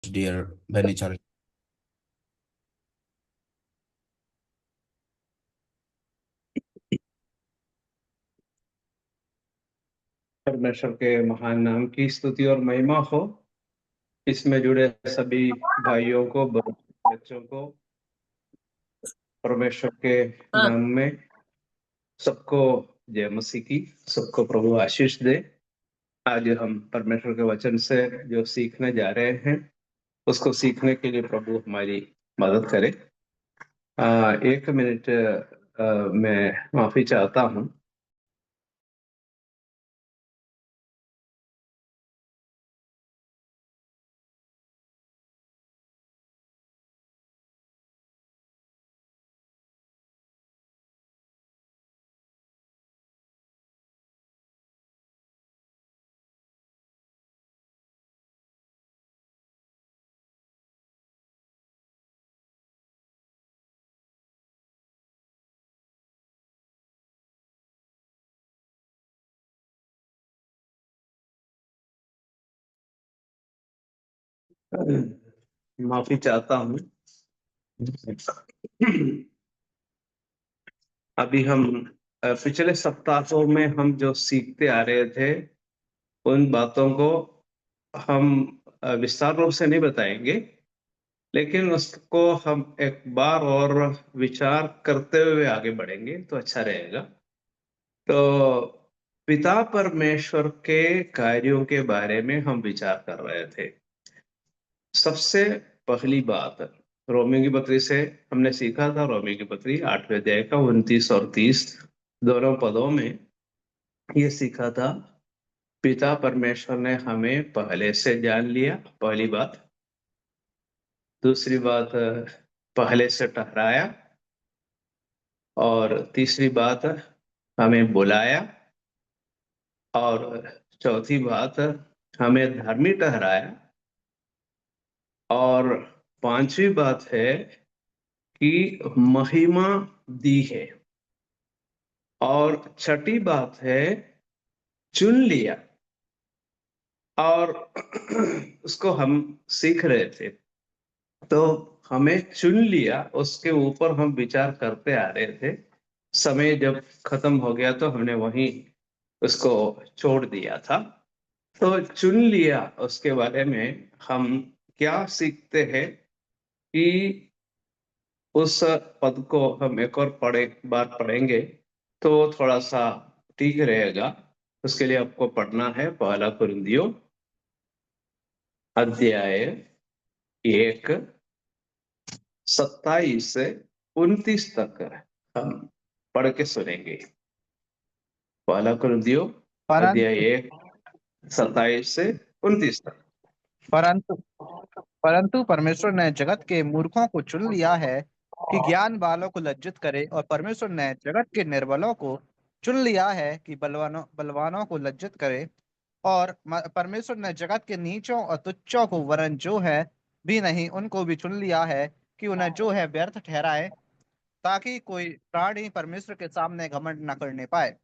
dear Benichar. परमेश्वर के महान नाम की स्तुति और महिमा हो। इसमें जुड़े सभी भाइयों को, बच्चों को परमेश्वर के नाम में सबको जय मसीह की। सबको प्रभु आशीष दे। आज हम परमेश्वर के वचन से जो सीखने जा रहे हैं उसको सीखने के लिए प्रभु हमारी मदद करे। 1 मिनट मैं माफी चाहता हूँ। माफी चाहता हूँ। अभी हम पिछले सप्ताहों में हम जो सीखते आ रहे थे उन बातों को हम विस्तार रूप से नहीं बताएंगे, लेकिन उसको हम एक बार और विचार करते हुए आगे बढ़ेंगे तो अच्छा रहेगा। तो पिता परमेश्वर के कार्यों के बारे में हम विचार कर रहे थे। सबसे पहली बात रोमियो की पत्री से हमने सीखा था। रोमियो की पत्री 8वें अध्याय का 29 और 30 दोनों पदों में ये सीखा था। पिता परमेश्वर ने हमें पहले से जान लिया, पहली बात। दूसरी बात, पहले से ठहराया। और तीसरी बात, हमें बुलाया। और चौथी बात, हमें धर्मी ठहराया। और पांचवी बात है कि महिमा दी है। और छठी बात है चुन लिया। और उसको हम सीख रहे थे। तो हमें चुन लिया, उसके ऊपर हम विचार करते आ रहे थे। समय जब खत्म हो गया तो हमने वहीं उसको छोड़ दिया था। तो चुन लिया, उसके बारे में हम क्या सीखते हैं कि उस पद को हम एक और बार पढ़ेंगे तो थोड़ा सा ठीक रहेगा। उसके लिए आपको पढ़ना है पहला कुरिन्थियों अध्याय 1 27 से 29 तक हम पढ़ के सुनेंगे। पहला कुरिन्थियों अध्याय परंतु 1 27 से 29 तक। परंतु परंतु परमेश्वर ने जगत के मूर्खों को चुन लिया है कि ज्ञान वालों को लज्जित करे, और परमेश्वर ने जगत के निर्बलों को चुन लिया है कि बलवानों को लज्जित करे। और परमेश्वर ने जगत के नीचों और तुच्छों को, वरन जो है भी नहीं, उनको भी चुन लिया है कि उन्हें जो है व्यर्थ ठहराए, ताकि कोई प्राणी परमेश्वर के सामने घमंड न करने पाए।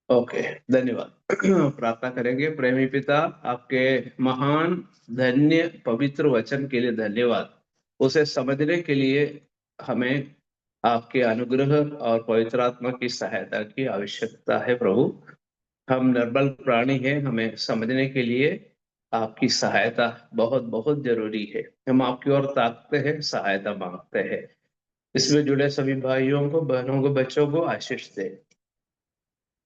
ओके, धन्यवाद। प्रार्थना करेंगे। प्रेमी पिता, आपके महान धन्य पवित्र वचन के लिए धन्यवाद। उसे समझने के लिए हमें आपके अनुग्रह और पवित्र आत्मा की सहायता की आवश्यकता है प्रभु। हम निर्बल प्राणी हैं, हमें समझने के लिए आपकी सहायता बहुत बहुत जरूरी है। हम आपकी ओर ताकते हैं, सहायता मांगते हैं। इसमें जुड़े सभी भाइयों को, बहनों को, बच्चों को आशीष दे।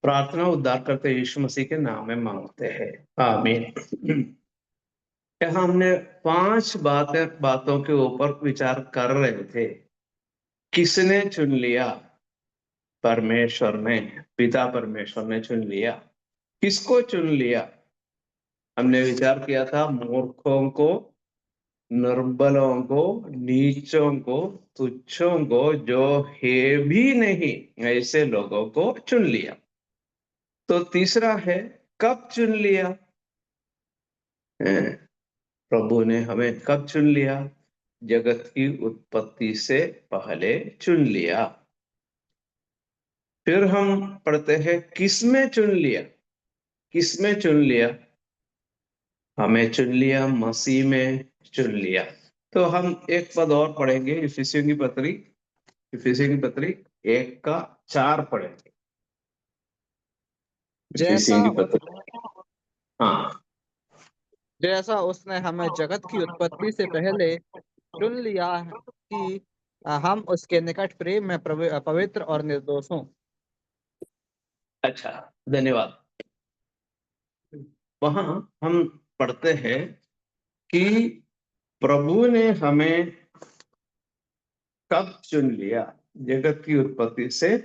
प्रार्थना उद्धार करते यीशु मसीह के नाम में मांगते हैं, आमीन। यहाँ हमने 5 बातों के ऊपर विचार कर रहे थे। किसने चुन लिया? परमेश्वर ने, पिता परमेश्वर ने चुन लिया। किसको चुन लिया? हमने विचार किया था मूर्खों को, निर्बलों को, नीचों को, तुच्छों को, जो है भी नहीं ऐसे लोगों को चुन लिया। तो तीसरा है, कब चुन लिया? प्रभु ने हमें कब चुन लिया? जगत की उत्पत्ति से पहले चुन लिया। फिर हम पढ़ते हैं किसमें चुन लिया? किसमें चुन लिया? हमें चुन लिया, मसीह में चुन लिया। तो हम एक पद और पढ़ेंगे, इफिसियों की पत्री, इफिसियों की पत्री 1:4 पढ़ेंगे। जैसा इफिसियों की पत्री, हाँ, जैसा उसने हमें जगत की उत्पत्ति से पहले चुन लिया है कि हम उसके निकट प्रेम में पवित्र और निर्दोष हों। अच्छा, धन्यवाद। वहां हम पढ़ते हैं कि प्रभु ने हमें कब चुन लिया, जगत की उत्पत्ति से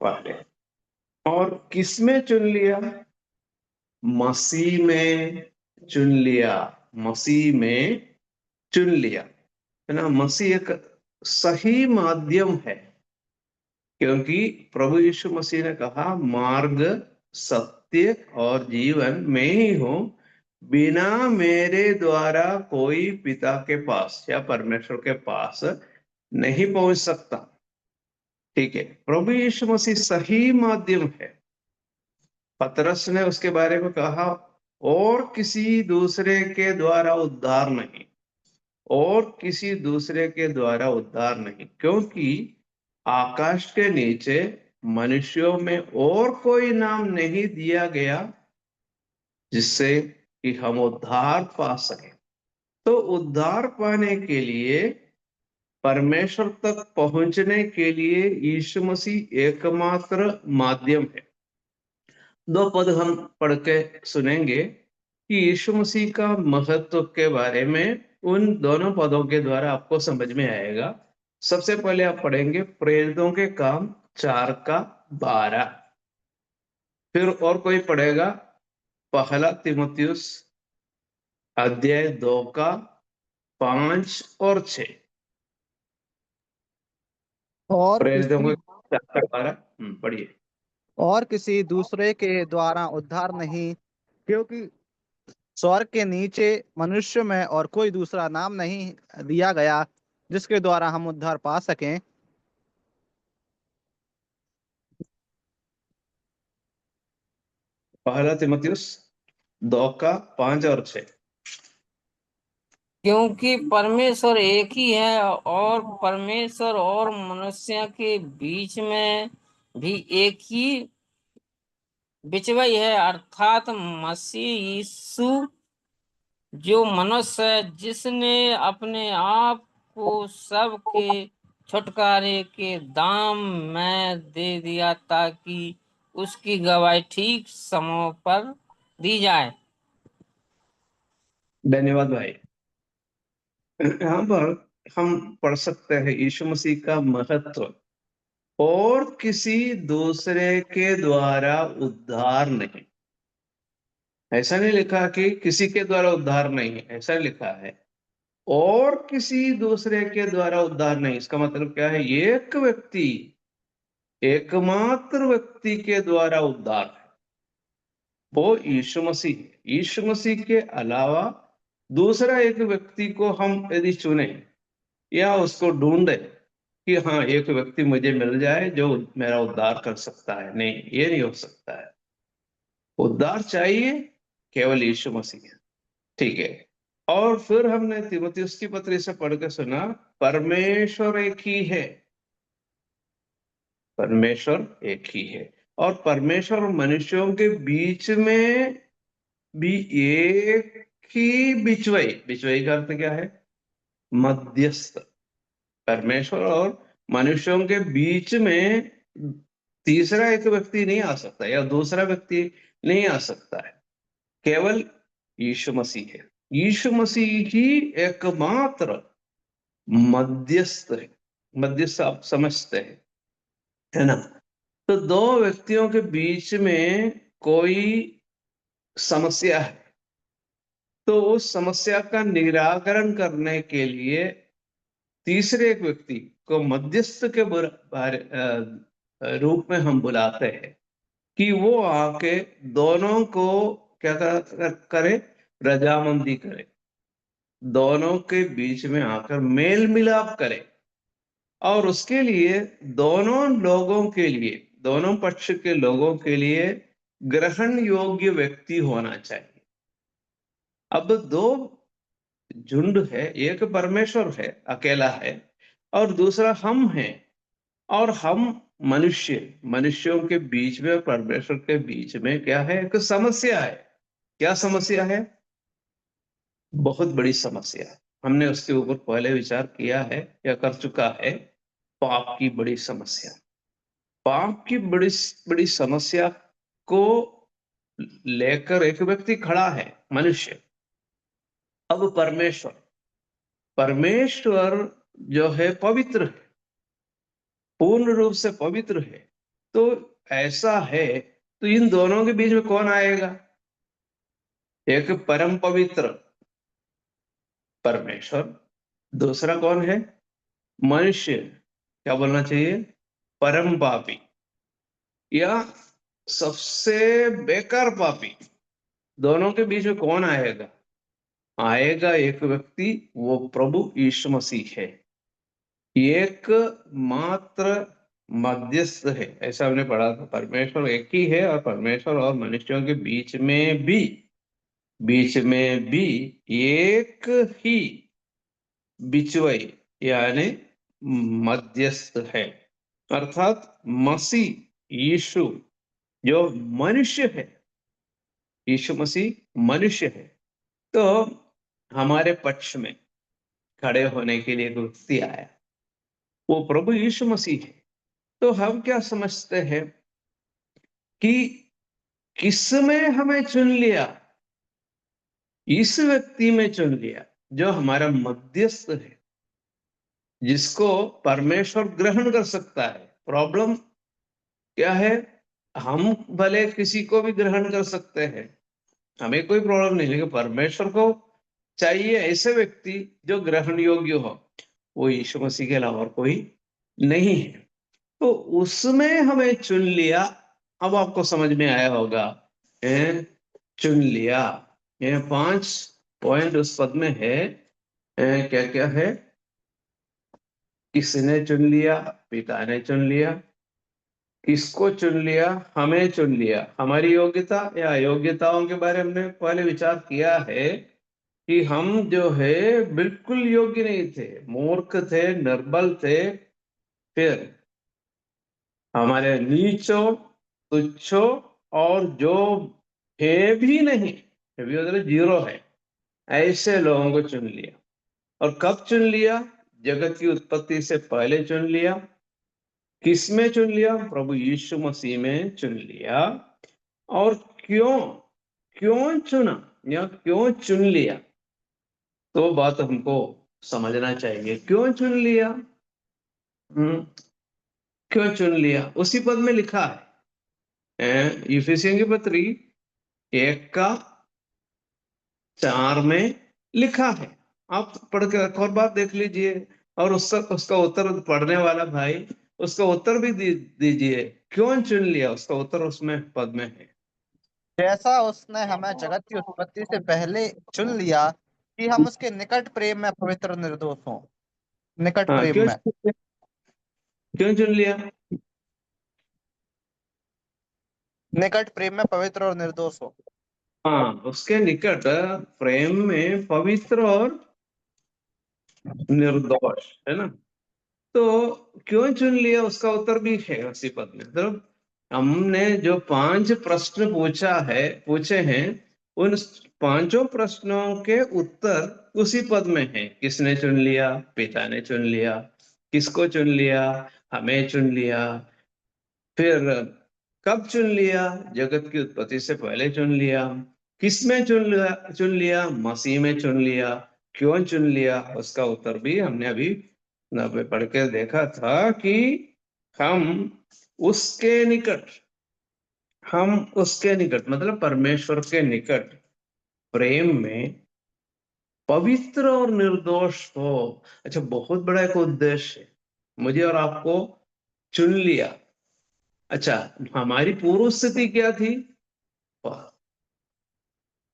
पहले। और किसमें चुन लिया? मसीह में चुन लिया, मसीह में चुन लिया, है ना। मसीह एक सही माध्यम है, क्योंकि प्रभु यीशु मसीह ने कहा, मार्ग, सत्य और जीवन मैं ही हूं, बिना मेरे द्वारा कोई पिता के पास या परमेश्वर के पास नहीं पहुंच सकता। ठीक है, प्रभु यीशु मसीह सही माध्यम है। पतरस ने उसके बारे में कहा, और किसी दूसरे के द्वारा उद्धार नहीं, और किसी दूसरे के द्वारा उद्धार नहीं, क्योंकि आकाश के नीचे मनुष्यों में और कोई नाम नहीं दिया गया जिससे कि हम उद्धार पा सके। तो उद्धार पाने के लिए, परमेश्वर तक पहुंचने के लिए यीशु मसीह एकमात्र माध्यम है। दो पद हम पढ़ के सुनेंगे कि यीशु मसीह का महत्व के बारे में उन दोनों पदों के द्वारा आपको समझ में आएगा। सबसे पहले आप पढ़ेंगे प्रेरितों के काम 4:12। फिर और कोई पढ़ेगा पहला तीमुथियुस अध्याय 2:5 और 6। और प्रेरितों किसी के 4:12, पढ़िए। और किसी दूसरे के द्वारा उद्धार नहीं, क्योंकि स्वर्ग के नीचे मनुष्य में और कोई दूसरा नाम नहीं दिया गया जिसके द्वारा हम उद्धार पा सकें। पहला तीमुथियुस 2:5 और 6। क्योंकि परमेश्वर एक ही है, और परमेश्वर और मनुष्य के बीच में भी एक ही बिचवई है, अर्थात मसीह यीशु, जो मनुष्य है, जिसने अपने आप को सबके छुटकारे के दाम में दे दिया, ताकि उसकी गवाही ठीक समय पर दी जाए। धन्यवाद भाई। यहाँ पर हम पढ़ सकते हैं यीशु मसीह का महत्व, और किसी दूसरे के द्वारा उद्धार नहीं। ऐसा नहीं लिखा कि किसी के द्वारा उद्धार नहीं, ऐसा लिखा है और किसी दूसरे के द्वारा उद्धार नहीं। इसका मतलब क्या है? एक व्यक्ति, एकमात्र व्यक्ति के द्वारा उद्धार है, वो यीशु मसीह है। यीशु मसीह के अलावा दूसरा एक व्यक्ति को हम यदि चुने या उसको ढूंढे कि हाँ, एक व्यक्ति मुझे मिल जाए जो मेरा उद्धार कर सकता है, नहीं, ये नहीं हो सकता है। उद्धार चाहिए केवल यीशु मसीह, ठीक है। और फिर हमने तीमुथियुस की पत्री से पढ़ के सुना, परमेश्वर एक ही है, परमेश्वर एक ही है, और परमेश्वर और मनुष्यों के बीच में भी एक ही बिचवई। बिचवई का अर्थ क्या है? मध्यस्थ। परमेश्वर और मनुष्यों के बीच में तीसरा एक व्यक्ति नहीं आ सकता या दूसरा व्यक्ति नहीं आ सकता है, केवल यीशु मसीह है। यीशु मसीह ही एकमात्र मध्यस्थ है। मध्यस्थ आप समझते हैं, है ना। तो दो व्यक्तियों के बीच में कोई समस्या है, तो उस समस्या का निराकरण करने के लिए तीसरे एक व्यक्ति को मध्यस्थ के रूप में हम बुलाते हैं कि वो आके दोनों को क्या करे? रजामंदी करे, दोनों के बीच में आकर मेल मिलाप करे। और उसके लिए दोनों लोगों के लिए, दोनों पक्ष के लोगों के लिए ग्रहण योग्य व्यक्ति होना चाहिए। अब दो झुंड है, एक परमेश्वर है, अकेला है, और दूसरा हम हैं। और हम मनुष्यों के बीच में और परमेश्वर के बीच में क्या है, एक समस्या है। क्या समस्या है? बहुत बड़ी समस्या है। हमने उसके ऊपर पहले विचार किया है या कर चुका है। पाप की बड़ी समस्या। पाप की बड़ी बड़ी समस्या को लेकर एक व्यक्ति खड़ा है, मनुष्य। अब परमेश्वर परमेश्वर जो है पवित्र है, पूर्ण रूप से पवित्र है। तो ऐसा है, तो इन दोनों के बीच में कौन आएगा? एक परम पवित्र परमेश्वर, दूसरा कौन है? मनुष्य। क्या बोलना चाहिए? परम पापी या सबसे बेकार पापी। दोनों के बीच में कौन आएगा? आएगा एक व्यक्ति, वो प्रभु यीशु मसीह है। एक मात्र मध्यस्थ है, ऐसा हमने पढ़ा था। परमेश्वर एक ही है, और परमेश्वर और मनुष्यों के बीच में भी एक ही बिचवई यानी मध्यस्थ है, अर्थात मसीह यीशु जो मनुष्य है। यीशु मसीह मनुष्य है, तो हमारे पक्ष में खड़े होने के लिए एक व्यक्ति आया, वो प्रभु यीशु मसीह है। तो हम क्या समझते हैं कि किसमें हमें चुन लिया? इस व्यक्ति में चुन लिया जो हमारा मध्यस्थ है, जिसको परमेश्वर ग्रहण कर सकता है। प्रॉब्लम क्या है? हम भले किसी को भी ग्रहण कर सकते हैं, हमें कोई प्रॉब्लम नहीं, लेकिन परमेश्वर को चाहिए ऐसे व्यक्ति जो ग्रहण योग्य हो। वो यीशु मसीह के अलावा और कोई नहीं है। तो उसमें हमें चुन लिया। अब आपको समझ में आया होगा, चुन लिया। ये 5 पॉइंट उस पद में है। क्या क्या है? किसने चुन लिया? पिता ने चुन लिया। किसको चुन लिया? हमें चुन लिया। हमारी योग्यता या अयोग्यताओं के बारे में हमने पहले विचार किया है कि हम जो है बिल्कुल योग्य नहीं थे, मूर्ख थे, निर्बल थे। फिर हमारे नीचो, तुच्छो, और जो है भी नहीं, है भी मतलब जीरो है, ऐसे लोगों को चुन लिया। और कब चुन लिया? जगत की उत्पत्ति से पहले चुन लिया। किस में चुन लिया? प्रभु यीशु मसीह में चुन लिया। और क्यों क्यों चुना या क्यों चुन लिया? तो बात हमको समझना चाहिए। क्यों चुन लिया? क्यों चुन लिया? उसी पद में लिखा है, इफिसियों की पत्री 1:4 में लिखा है। आप पढ़ के एक और बात देख लीजिए, और उसका उत्तर पढ़ने वाला भाई उसका उत्तर भी दीजिए। क्यों चुन लिया? उसका उत्तर उसमें पद में है। जैसा उसने हमें जगत की उत्पत्ति से पहले चुन लिया कि हम उसके निकट प्रेम में पवित्र और निर्दोष हों। निकट हाँ, प्रेम में। क्यों चुन लिया? निकट प्रेम में पवित्र और निर्दोष हो। हाँ, उसके निकट प्रेम में पवित्र और निर्दोष, है ना? तो क्यों चुन लिया, उसका उत्तर भी है उसी पद में। मतलब हमने जो 5 प्रश्न पूछे हैं, उन 5 प्रश्नों के उत्तर उसी पद में है। किसने चुन लिया? पिता ने चुन लिया। किसको चुन लिया? हमें चुन लिया। फिर कब चुन लिया? जगत की उत्पत्ति से पहले चुन लिया। किस में चुन लिया? मसीह में चुन लिया। क्यों चुन लिया? उसका उत्तर भी हमने अभी पढ़ के देखा था कि हम उसके निकट मतलब परमेश्वर के निकट प्रेम में पवित्र और निर्दोष हो। अच्छा, बहुत बड़ा एक उद्देश्य है, मुझे और आपको चुन लिया। अच्छा, हमारी पूर्व स्थिति क्या थी?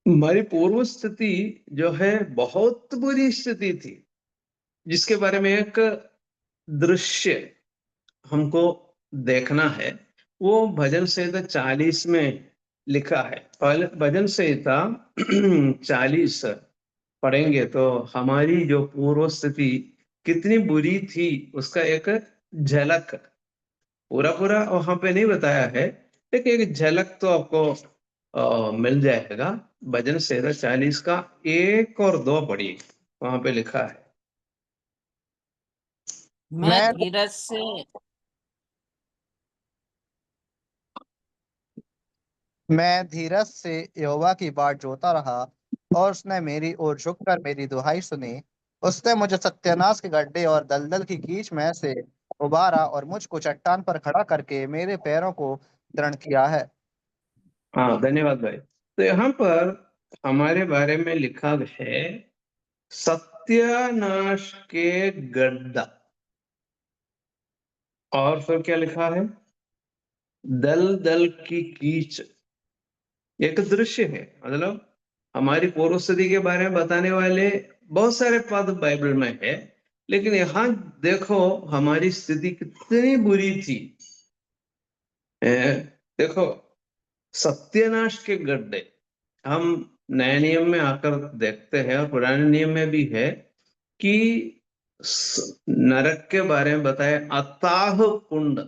हमारी पूर्व स्थिति जो है बहुत बुरी स्थिति थी, जिसके बारे में एक दृश्य हमको देखना है। वो भजन संहिता 40 में लिखा है। पहले भजन संहिता 40 पढ़ेंगे तो हमारी जो पूर्व स्थिति कितनी बुरी थी उसका एक झलक, पूरा पूरा वहां पे नहीं बताया है, लेकिन एक झलक तो आपको मिल जाएगा। भजन संहिता 40 का 1 और 2 पढ़िए, वहां पे लिखा है। मैं धीरज से मैं धीरज से यहोवा की बाट जोता रहा, और उसने मेरी ओर झुककर मेरी दुहाई सुनी। उसने मुझे सत्यानाश के गड्ढे और दलदल की कीच में से उबारा, और मुझको चट्टान पर खड़ा करके मेरे पैरों को दृढ़ किया है। हाँ, धन्यवाद भाई। तो यहाँ पर हमारे बारे में लिखा है सत्यानाश के गड्ढा, और फिर क्या लिखा है, दल दल की कीच। एक दृश्य है, मतलब हमारी पूर्व स्थिति के बारे में बताने वाले बहुत सारे पद बाइबल में है, लेकिन यहाँ देखो हमारी स्थिति कितनी बुरी थी। देखो, सत्यानाश के गड्ढे हम नए नियम में आकर देखते हैं, और पुराने नियम में भी है कि नरक के बारे में बताया अथाह कुंड,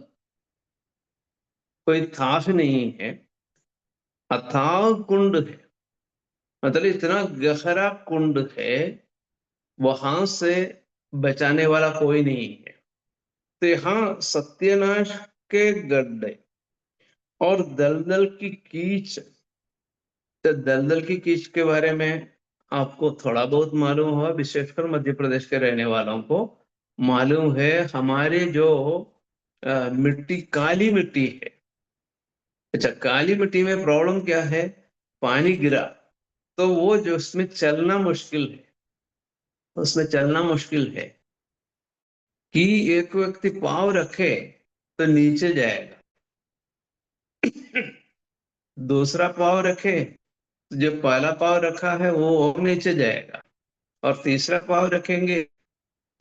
कोई थाह नहीं है, अथाह कुंड है, मतलब इतना गहरा कुंड है, वहां से बचाने वाला कोई नहीं है। तो यहाँ सत्यानाश के गड्ढे और दलदल की कीच। तो दलदल की कीच के बारे में आपको थोड़ा बहुत मालूम होगा, विशेषकर मध्य प्रदेश के रहने वालों को मालूम है। हमारे जो मिट्टी काली मिट्टी है, अच्छा काली मिट्टी में प्रॉब्लम क्या है, पानी गिरा तो वो जो उसमें चलना मुश्किल है, उसमें चलना मुश्किल है कि एक व्यक्ति पाँव रखे तो नीचे जाएगा, दूसरा पाँव रखे तो जो पहला पाँव रखा है वो और नीचे जाएगा, और तीसरा पाँव रखेंगे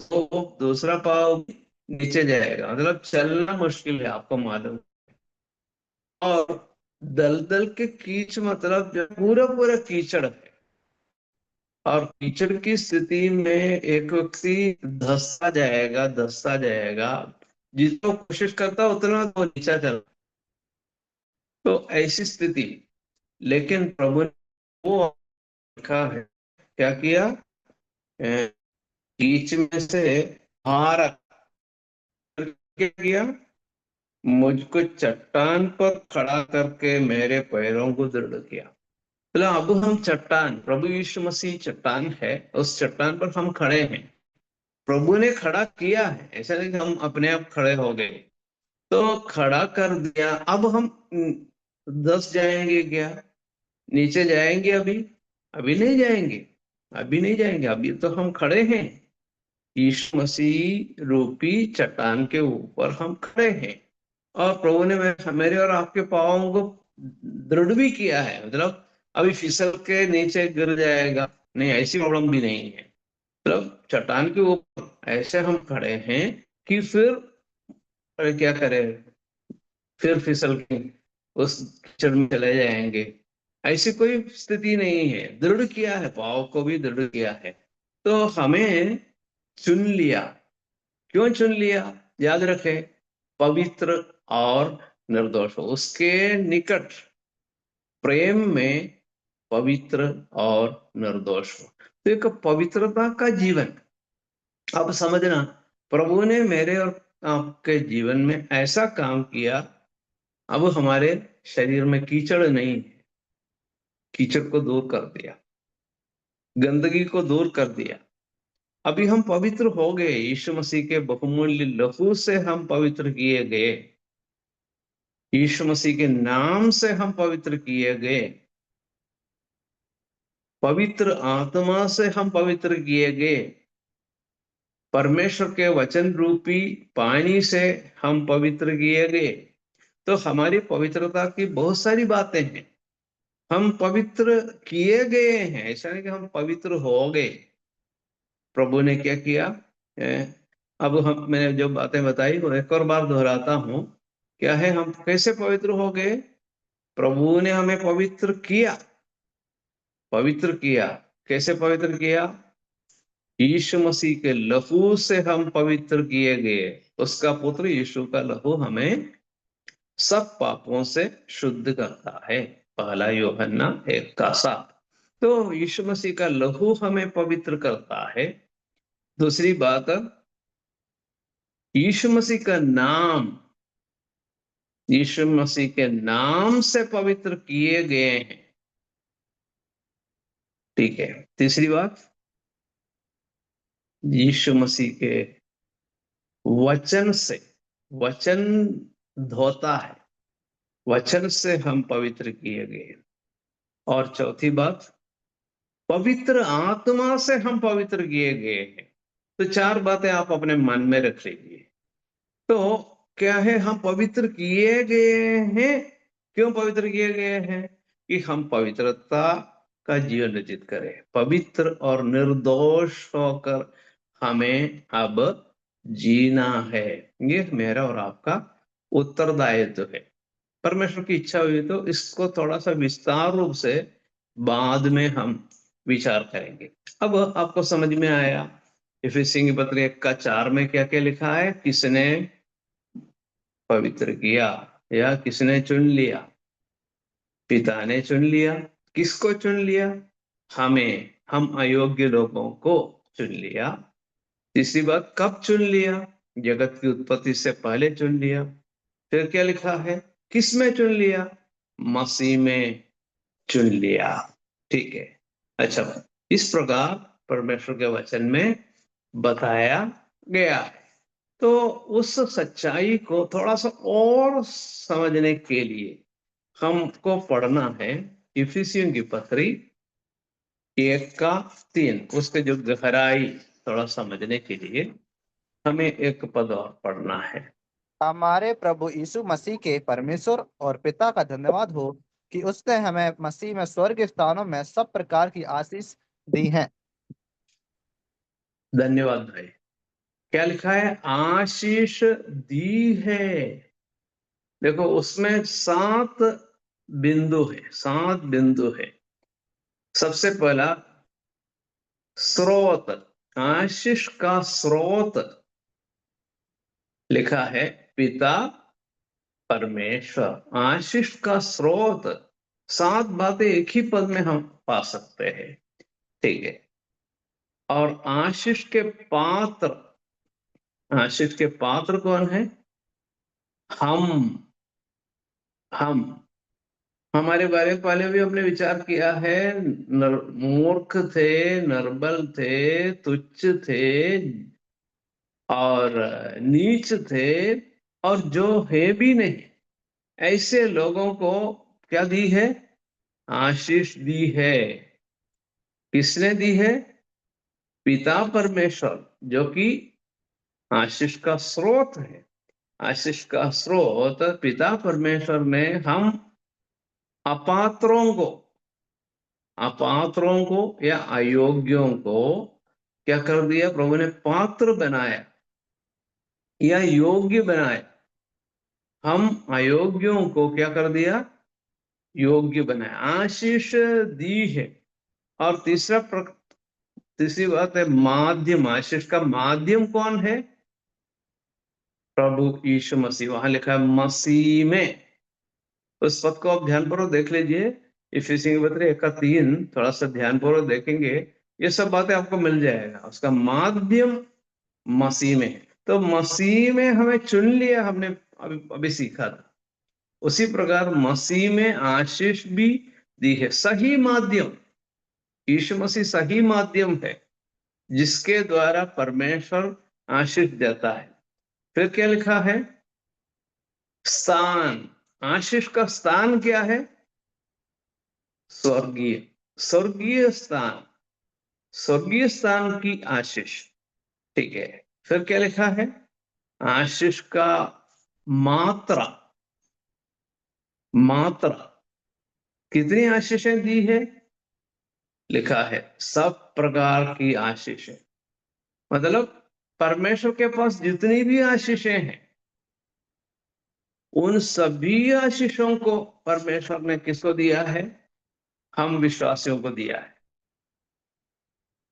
तो वो दूसरा पाँव नीचे जाएगा, मतलब चलना मुश्किल है, आपको मालूम। और दलदल के कीच मतलब जो पूरा पूरा कीचड़ है, और कीचड़ की स्थिति में एक व्यक्ति धंसता जाएगा, जितना कोशिश करता उतना वो नीचा चल, तो ऐसी स्थिति। लेकिन प्रभु ने वो लिखा है, क्या किया, कीच में से बाहर क्या किया, मुझको चट्टान पर खड़ा करके मेरे पैरों को दृढ़ किया। मतलब अब हम चट्टान, प्रभु यीशु मसीह चट्टान है, उस चट्टान पर हम खड़े हैं, प्रभु ने खड़ा किया है, ऐसा नहीं कि हम अपने आप खड़े हो गए, तो खड़ा कर दिया। अब हम दस जाएंगे क्या, नीचे जाएंगे अभी, अभी नहीं जाएंगे, अभी नहीं जाएंगे, अभी तो हम खड़े हैं, यीशु मसीह रूपी चट्टान के ऊपर हम खड़े हैं, और प्रभु ने मेरे और आपके पाँवों को दृढ़ भी किया है, मतलब अभी फिसल के नीचे गिर जाएगा नहीं, ऐसी प्रॉब्लम भी नहीं है। मतलब चट्टान के ऊपर ऐसे हम खड़े हैं कि फिर क्या करें, फिर फिसल के उस कीचड़ में चले जाएंगे, ऐसी कोई स्थिति नहीं है, दृढ़ किया है, पाँव को भी दृढ़ किया है। तो हमें चुन लिया, क्यों चुन लिया, याद रखें, पवित्र और निर्दोष हो, उसके निकट प्रेम में पवित्र और निर्दोष हो। तो एक पवित्रता का जीवन, अब समझना, प्रभु ने मेरे और आपके जीवन में ऐसा काम किया, अब हमारे शरीर में कीचड़ नहीं है, कीचड़ को दूर कर दिया, गंदगी को दूर कर दिया, अभी हम पवित्र हो गए, यीशु मसीह के बहुमूल्य लहू से हम पवित्र किए गए, यीशु मसीह के नाम से हम पवित्र किए गए, पवित्र आत्मा से हम पवित्र किए गए, परमेश्वर के वचन रूपी पानी से हम पवित्र किए गए। तो हमारी पवित्रता की बहुत सारी बातें हैं, हम पवित्र किए गए हैं, ऐसा नहीं कि हम पवित्र हो गए। प्रभु ने क्या किया, अब हम, मैंने जो बातें बताई वो एक और बार दोहराता हूं, क्या है, हम कैसे पवित्र हो गए, प्रभु ने हमें पवित्र किया। पवित्र किया कैसे पवित्र किया? यीशु मसीह के लहू से हम पवित्र किए गए। उसका पुत्र यीशु का लहू हमें सब पापों से शुद्ध करता है। पहला यूहन्ना 1:7। तो यीशु मसीह का लहू हमें पवित्र करता है। दूसरी बात, यीशु मसीह का नाम, यीशु मसीह के नाम से पवित्र किए गए हैं। ठीक है। तीसरी बात, यीशु मसीह के वचन से, वचन धोता है, वचन से हम पवित्र किए गए। और चौथी बात, पवित्र आत्मा से हम पवित्र किए गए हैं। तो चार बातें आप अपने मन में रख लीजिए। तो क्या है? हम पवित्र किए गए हैं। क्यों पवित्र किए गए हैं? कि हम पवित्रता का जीवन व्यतीत करें, पवित्र और निर्दोष होकर हमें अब जीना है। ये मेरा और आपका उत्तरदायित्व है। परमेश्वर की इच्छा हुई तो इसको थोड़ा सा विस्तार रूप से बाद में हम विचार करेंगे। अब आपको समझ में आया इफिसियों की पत्री 1:4 में क्या क्या लिखा है? किसने पवित्र किया या किसने चुन लिया? पिता ने चुन लिया। किसको चुन लिया? हमें, हम अयोग्य लोगों को चुन लिया। तीसरी बात, कब चुन लिया? जगत की उत्पत्ति से पहले चुन लिया। फिर क्या लिखा है? किस में चुन लिया? मसीह में चुन लिया। ठीक है। अच्छा, इस प्रकार परमेश्वर के वचन में बताया गया है। तो उस सच्चाई को थोड़ा सा और समझने के लिए हमको पढ़ना है इफिसियों की पत्री 1:3। उसके जो गहराई थोड़ा समझने के लिए हमें एक पद और पढ़ना है। हमारे प्रभु यीशु मसीह के परमेश्वर और पिता का धन्यवाद हो कि उसने हमें मसीह में स्वर्ग स्थानों में सब प्रकार की आशीष दी है। धन्यवाद भाई। क्या लिखा है? आशीष दी है। देखो उसमें 7 बिंदु है, 7 बिंदु है। सबसे पहला, स्रोत, आशीष का स्रोत लिखा है पिता परमेश्वर। आशीष का स्रोत, 7 बातें एक ही पद में हम पा सकते हैं। ठीक है। और आशीष के पात्र, आशीष के पात्र कौन है? हम हमारे बारे में पहले भी हमने विचार किया है। मूर्ख थे, निर्बल थे, तुच्छ थे और नीच थे, और जो है भी नहीं, ऐसे लोगों को क्या दी है? आशीष दी है। किसने दी है? पिता परमेश्वर, जो कि आशीष का स्रोत है। आशीष का स्रोत पिता परमेश्वर ने हम अपात्रों को या अयोग्यों को क्या कर दिया? प्रभु ने पात्र बनाया या योग्य बनाया। हम अयोग्यों को क्या कर दिया? योग्य बनाया, आशीष दी है। और तीसरी बात है माध्यम। आशीष का माध्यम कौन है? प्रभु यीशु मसीह। वहां लिखा है मसीह में। उस पद को आप ध्यानपूर्वक देख लीजिए। इफिसियों की पत्री 1:3 थोड़ा सा ध्यानपूर्वक देखेंगे, ये सब बातें आपको मिल जाएगा। उसका माध्यम मसीह में है। तो मसीह में हमें चुन लिया, हमने अभी सीखा था। उसी प्रकार मसीह में आशीष भी दी है। सही माध्यम, यीशु मसीह सही माध्यम है जिसके द्वारा परमेश्वर आशीष देता है। फिर क्या लिखा है? स्थान। आशीष का स्थान क्या है? स्वर्गीय, स्वर्गीय स्थान, स्वर्गीय स्थान की आशीष। ठीक है। फिर क्या लिखा है? आशीष का मात्रा। मात्रा, कितनी आशीषें दी है? लिखा है सब प्रकार की आशीषें। मतलब परमेश्वर के पास जितनी भी आशीषें हैं उन सभी आशीषों को परमेश्वर ने किसको दिया है? हम विश्वासियों को दिया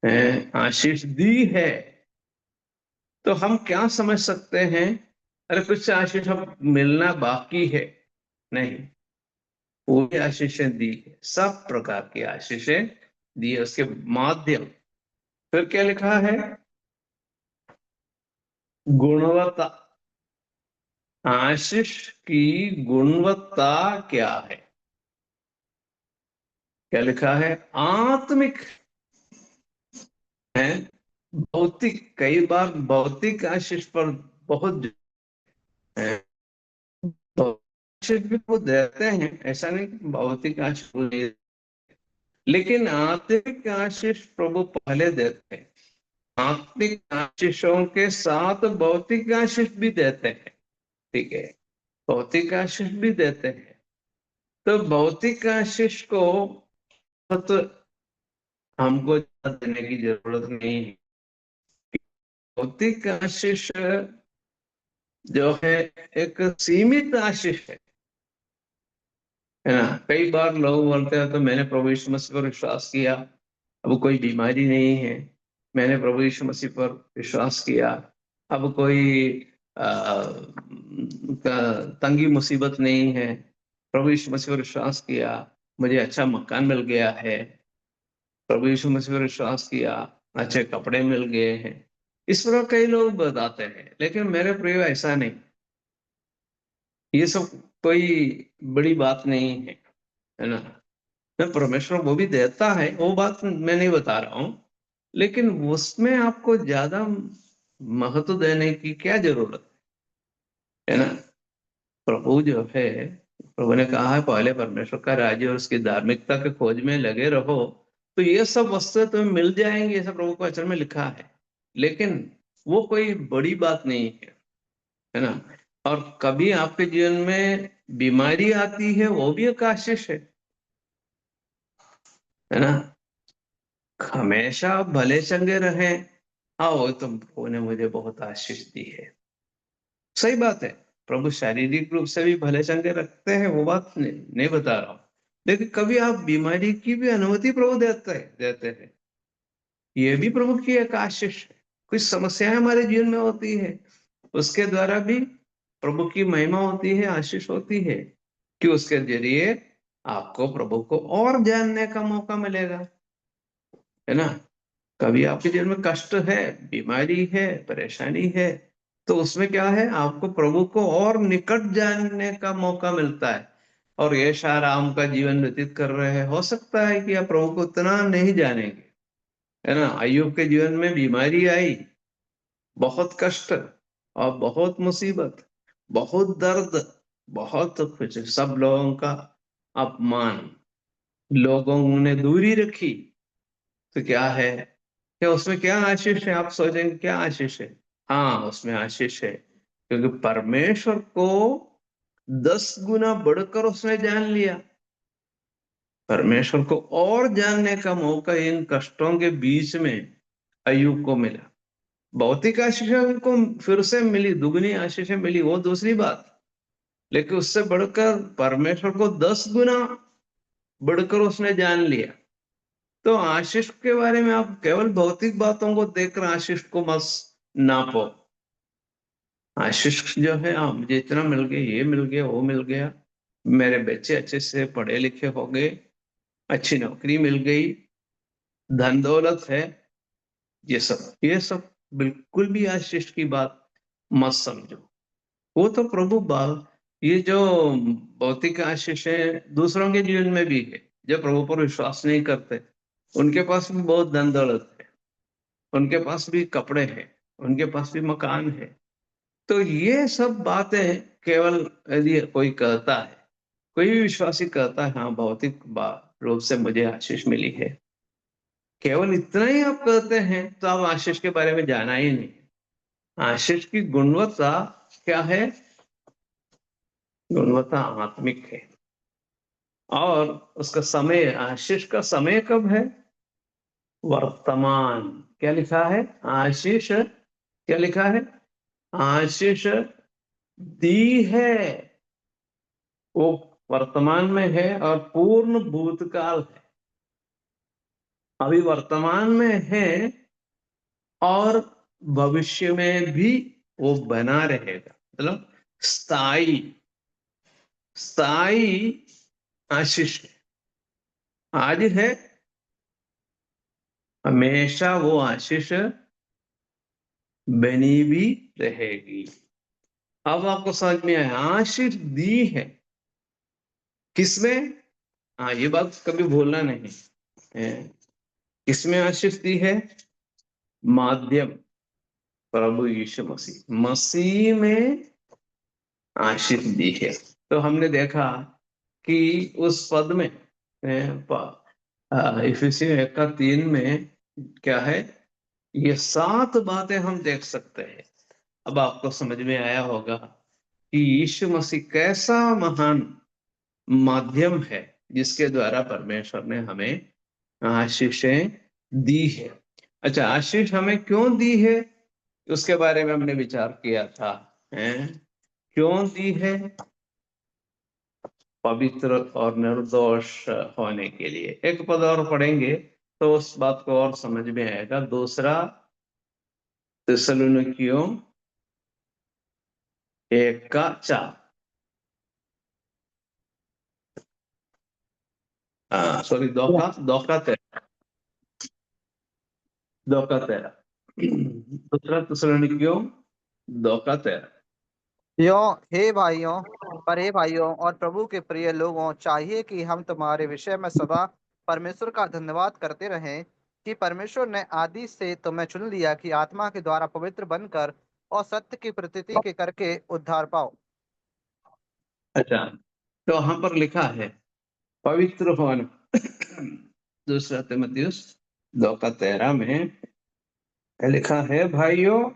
है, आशीष दी है। तो हम क्या समझ सकते हैं? अरे कुछ आशीष अब मिलना बाकी है? नहीं, पूरी आशीषें दी है, सब प्रकार की आशीषें दी है उसके माध्यम। फिर क्या लिखा है? गुणवत्ता। आशीष की गुणवत्ता क्या है? क्या लिखा है? आत्मिक है। भौतिक, कई बार भौतिक आशीष पर बहुत है। आशीष भी वो देते हैं, ऐसा नहीं कि भौतिक आशीष वो नहीं, लेकिन आत्मिक आशीष प्रभु पहले देते हैं। आत्मिक आशीषों के साथ भौतिक आशीष भी देते हैं। ठीक है, भौतिक आशीष भी देते हैं। तो भौतिक आशीष को तो हमको देने की जरूरत नहीं है। भौतिक आशीष जो है एक सीमित आशीष है ना। कई बार लोग बोलते हैं तो मैंने प्रभु यीशु मसीह पर विश्वास किया, अब कोई बीमारी नहीं है। मैंने प्रभु यीशु मसीह पर विश्वास किया, अब कोई तंगी मुसीबत नहीं है। प्रभु यीशु मसीह पर विश्वास किया, मुझे अच्छा मकान मिल गया है। प्रभु यीशु मसीह पर विश्वास किया, अच्छे कपड़े मिल गए हैं। इस तरह कई लोग बताते हैं, लेकिन मेरे प्रिय ऐसा नहीं। ये सब कोई बड़ी बात नहीं है ना। मैं परमेश्वर वो भी देता है, वो बात मैं नहीं बता रहा हूं, लेकिन उसमें आपको ज्यादा महत्व देने की क्या जरूरत है ना। प्रभु जो है, प्रभु ने कहा है पहले परमेश्वर का राज्य और उसकी धार्मिकता के खोज में लगे रहो, तो ये सब वस्तुएं तुम्हें मिल जाएंगी, ऐसा प्रभु को वचन में लिखा है। लेकिन वो कोई बड़ी बात नहीं है ना। और कभी आपके जीवन में बीमारी आती है, वो भी एक आशीष है ना। हमेशा आप भले चंगे रहें, हाँ वो तो प्रभु ने मुझे बहुत आशीष दी है। सही बात है, प्रभु शारीरिक रूप से भी भले चंगे रखते हैं, वो बात नहीं बता रहा हूं। लेकिन कभी आप बीमारी की भी अनुमति प्रभु देते हैं, ये भी प्रभु की एक आशीष है। कुछ समस्याएं हमारे जीवन में होती है, उसके द्वारा भी प्रभु की महिमा होती है, आशीष होती है, कि उसके जरिए आपको प्रभु को और जानने का मौका मिलेगा, है ना। कभी आपके जीवन में कष्ट है, बीमारी है, परेशानी है, तो उसमें क्या है, आपको प्रभु को और निकट जानने का मौका मिलता है। और यश आराम का जीवन व्यतीत कर रहे हैं, हो सकता है कि आप प्रभु को उतना नहीं जानेंगे, है ना। अय्यूब के जीवन में बीमारी आई, बहुत कष्ट और बहुत मुसीबत, बहुत दर्द, बहुत कुछ, सब लोगों का अपमान, लोगों ने दूरी रखी। तो क्या है, क्या उसमें क्या आशीष है? आप सोचेंगे क्या आशीष है? हाँ, उसमें आशीष है, क्योंकि परमेश्वर को 10 गुना बढ़कर उसने जान लिया। परमेश्वर को और जानने का मौका इन कष्टों के बीच में अय्यूब को मिला। भौतिक आशीषें उनको फिर से मिली, दुगनी आशीषें मिली, वो दूसरी बात, लेकिन उससे बढ़कर परमेश्वर को 10 गुना बढ़कर उसने जान लिया। तो आशीष के बारे में आप केवल भौतिक बातों को देखकर आशीष को मत नापो। आशीष जो है, हाँ मुझे इतना मिल गया, ये मिल गया, वो मिल गया, मेरे बच्चे अच्छे से पढ़े लिखे हो गए, अच्छी नौकरी मिल गई, धन दौलत है, ये सब बिल्कुल भी आशीष की बात मत समझो। वो तो प्रभु ये जो भौतिक आशीष है दूसरों के जीवन में भी है, जो प्रभु पर विश्वास नहीं करते, उनके पास भी बहुत धन दौलत है, उनके पास भी कपड़े हैं, उनके पास भी मकान है। तो ये सब बातें केवल यदि कोई कहता है, कोई भी विश्वासी कहता है हाँ भौतिक रूप से मुझे आशीष मिली है, केवल इतना ही आप कहते हैं, तो आप आशीष के बारे में जाना ही नहीं। आशीष की गुणवत्ता क्या है? गुणवत्ता आत्मिक है। और उसका समय, आशीष का समय कब है? वर्तमान। क्या लिखा है? आशीष, क्या लिखा है? आशीष दी है, वो वर्तमान में है और पूर्ण भूतकाल है, अभी वर्तमान में है और भविष्य में भी वो बना रहेगा। मतलब स्थायी स्थायी आशीष आज है, हमेशा वो आशीष बनी भी रहेगी। अब आपको समझ में आया, आशीष दी है किसमें? हाँ, ये बात कभी भूलना नहीं है। किसमें आशीष दी है? माध्यम प्रभु यीशु मसीह, मसीह में आशीष दी है। तो हमने देखा कि उस पद में इफिसियों 1:3 में क्या है, ये 7 बातें हम देख सकते हैं। अब आपको समझ में आया होगा कि यीशु मसीह कैसा महान माध्यम है जिसके द्वारा परमेश्वर ने हमें आशीषें दी है। अच्छा, आशीष हमें क्यों दी है उसके बारे में हमने विचार किया था, क्यों दी है? पवित्र और निर्दोष होने के लिए। एक पद और पढ़ेंगे तो उस बात को और समझ में आएगा। दूसरा थिस्सलुनीकियों 1:4, सॉरी 2:13, 2:13, दूसरा थिस्सलुनीकियों 2:13। हे भाइयों और प्रभु के प्रिय लोगों, चाहिए कि हम तुम्हारे विषय में सदा परमेश्वर का धन्यवाद करते रहें कि परमेश्वर ने आदि से तुम्हें चुन लिया कि आत्मा के द्वारा पवित्र बनकर और सत्य की प्रतीति के करके उद्धार पाओ। अच्छा, तो वहां पर लिखा है पवित्र होना। दूसरा तीमुथियुस 2:13 में लिखा है, भाइयों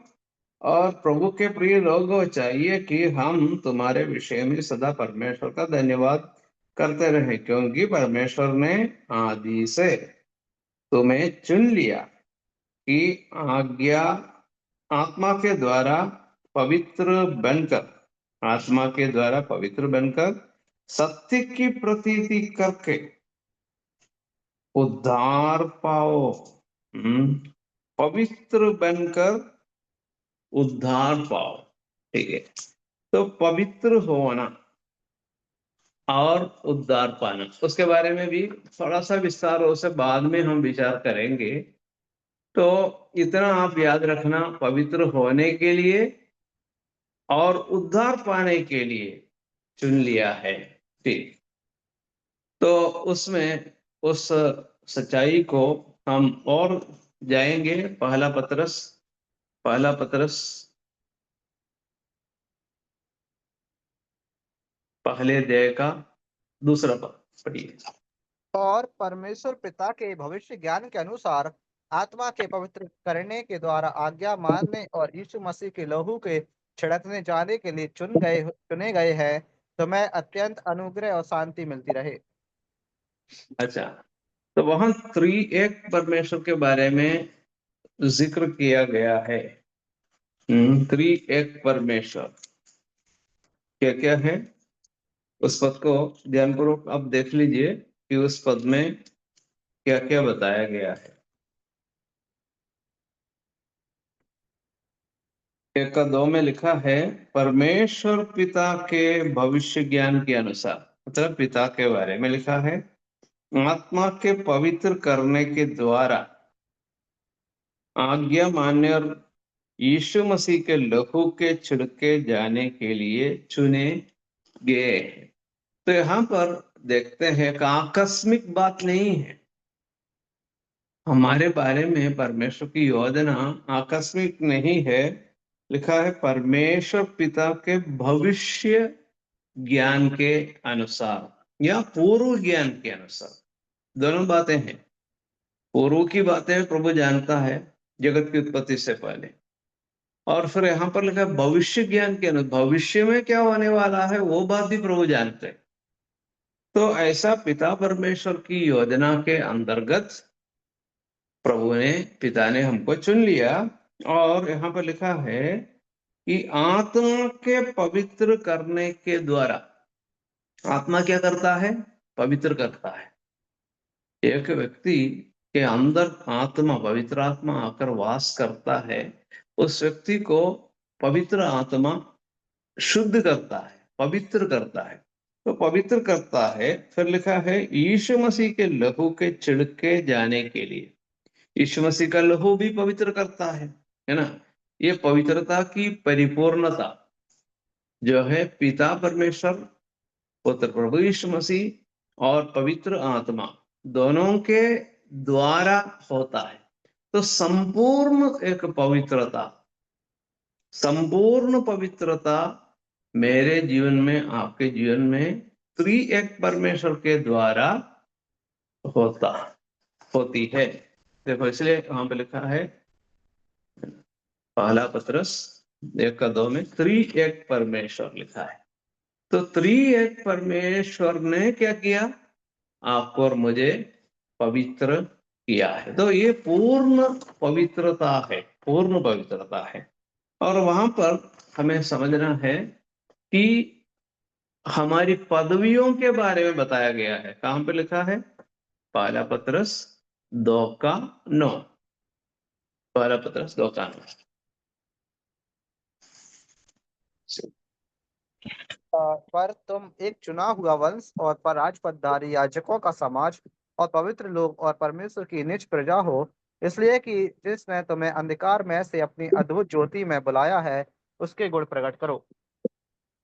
और प्रभु के प्रिय लोगों, चाहिए कि हम तुम्हारे विषय में सदा परमेश्वर का धन्यवाद करते रहें, क्योंकि परमेश्वर ने आदि से तुम्हें चुन लिया कि आज्ञा आत्मा के द्वारा पवित्र बनकर आत्मा के द्वारा पवित्र बनकर सत्य की प्रतीति करके उद्धार पाओ। पवित्र बनकर उद्धार पाओ। ठीक है, तो पवित्र होना और उद्धार पाना, उसके बारे में भी थोड़ा सा विस्तार से बाद में हम विचार करेंगे। तो इतना आप याद रखना, पवित्र होने के लिए और उद्धार पाने के लिए चुन लिया है। ठीक, तो उसमें उस सच्चाई को हम और जाएंगे। पहला पतरस पहले अध्याय का दूसरा पद पढ़िए। और परमेश्वर पिता के भविष्य ज्ञान के अनुसार आत्मा के पवित्र करने के द्वारा आज्ञा मानने और यीशु मसीह के लहू के छिड़कने जाने के लिए चुने गए हैं, तुम्हें अत्यंत अनुग्रह और शांति मिलती रहे। अच्छा, तो वहां एक परमेश्वर के बारे में जिक्र किया गया है। एक परमेश्वर क्या क्या है? उस पद को ध्यानपूर्वक आप देख लीजिए कि उस पद में क्या क्या बताया गया है। 1:2 में लिखा है, परमेश्वर पिता के भविष्य ज्ञान के अनुसार, मतलब पिता के बारे में लिखा है, आत्मा के पवित्र करने के द्वारा आज्ञा मान्य और यीशु मसीह के लहू के छिड़के जाने के लिए चुने गए हैं। तो यहाँ पर देखते हैं कि आकस्मिक बात नहीं है। हमारे बारे में परमेश्वर की योजना आकस्मिक नहीं है। लिखा है परमेश्वर पिता के भविष्य ज्ञान के अनुसार या पूर्व ज्ञान के अनुसार, दोनों बातें हैं। पूर्व की बातें प्रभु जानता है जगत की उत्पत्ति से पहले, और फिर यहाँ पर लिखा है भविष्य ज्ञान के अनुसार, भविष्य में क्या होने वाला है वो बात भी प्रभु जानते हैं। तो ऐसा पिता परमेश्वर की योजना के अंतर्गत पिता ने हमको चुन लिया। और यहाँ पर लिखा है कि आत्मा के पवित्र करने के द्वारा आत्मा क्या करता है? पवित्र करता है। एक व्यक्ति के अंदर आत्मा, पवित्र आत्मा आकर वास करता है, उस व्यक्ति को पवित्र आत्मा शुद्ध करता है, पवित्र करता है। तो पवित्र करता है, फिर लिखा है यीशु मसीह के लहू के छिड़के जाने के लिए। यीशु मसीह का लहू भी पवित्र करता है ना। ये पवित्रता की परिपूर्णता जो है पिता परमेश्वर, पुत्र प्रभु यीशु मसीह और पवित्र आत्मा दोनों के द्वारा होता है। तो संपूर्ण पवित्रता मेरे जीवन में, आपके जीवन में त्रिएक परमेश्वर के द्वारा होती है। देखो, इसलिए वहां पे लिखा है पहला पत्रस 1:2 में त्रिएक परमेश्वर लिखा है। तो त्रिएक परमेश्वर ने क्या किया? आपको और मुझे पवित्र किया है। तो ये पूर्ण पवित्रता है, पूर्ण पवित्रता है। और वहां पर हमें समझना है कि हमारी पदवियों के बारे में बताया गया है। कहां पे लिखा है? पहला पत्रस 2:9। पहला पत्रस 2:9। पर तुम एक चुना हुआ वंश और पर राजपदधारी याजकों का समाज और पवित्र लोग और परमेश्वर की निज प्रजा हो, इसलिए कि जिसने तुम्हें अंधकार में से अपनी अद्भुत ज्योति में बुलाया है, उसके गुण प्रकट करो।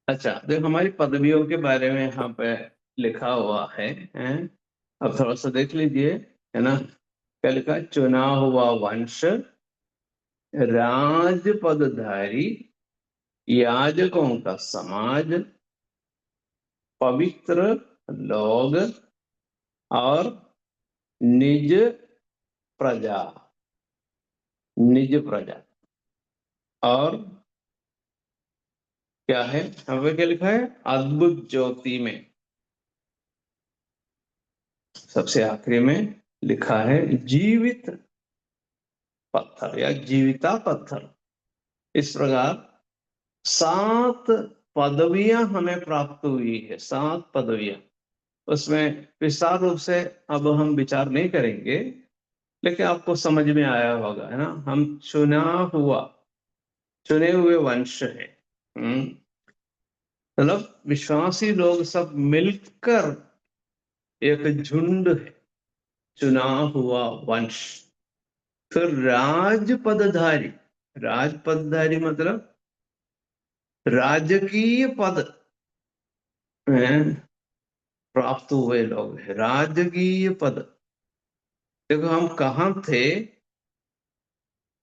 अच्छा, देखो हमारी पदवियों के बारे में यहाँ पे लिखा हुआ है? अब थोड़ा सा देख लीजिए, है ना। क्या लिखा है? चुना हुआ वंश, राजपदधारी, याजकों का समाज, पवित्र लोग और निज प्रजा। निज प्रजा। और क्या है यहाँ पे? क्या लिखा है? अद्भुत ज्योति में। सबसे आखिरी में लिखा है जीवित पत्थर या जीविता पत्थर। इस प्रकार 7 पदवियां हमें प्राप्त हुई है, 7 पदवियां। उसमें विस्तार रूप से अब हम विचार नहीं करेंगे, लेकिन आपको समझ में आया होगा, है ना। हम चुने हुए वंश है। मतलब विश्वासी लोग सब मिलकर एक झुंड है, चुना हुआ वंश। फिर राजपदधारी। राजपदधारी मतलब राजकीय पद प्राप्त हुए लोग हैं, राजकीय पद। देखो हम कहाँ थे,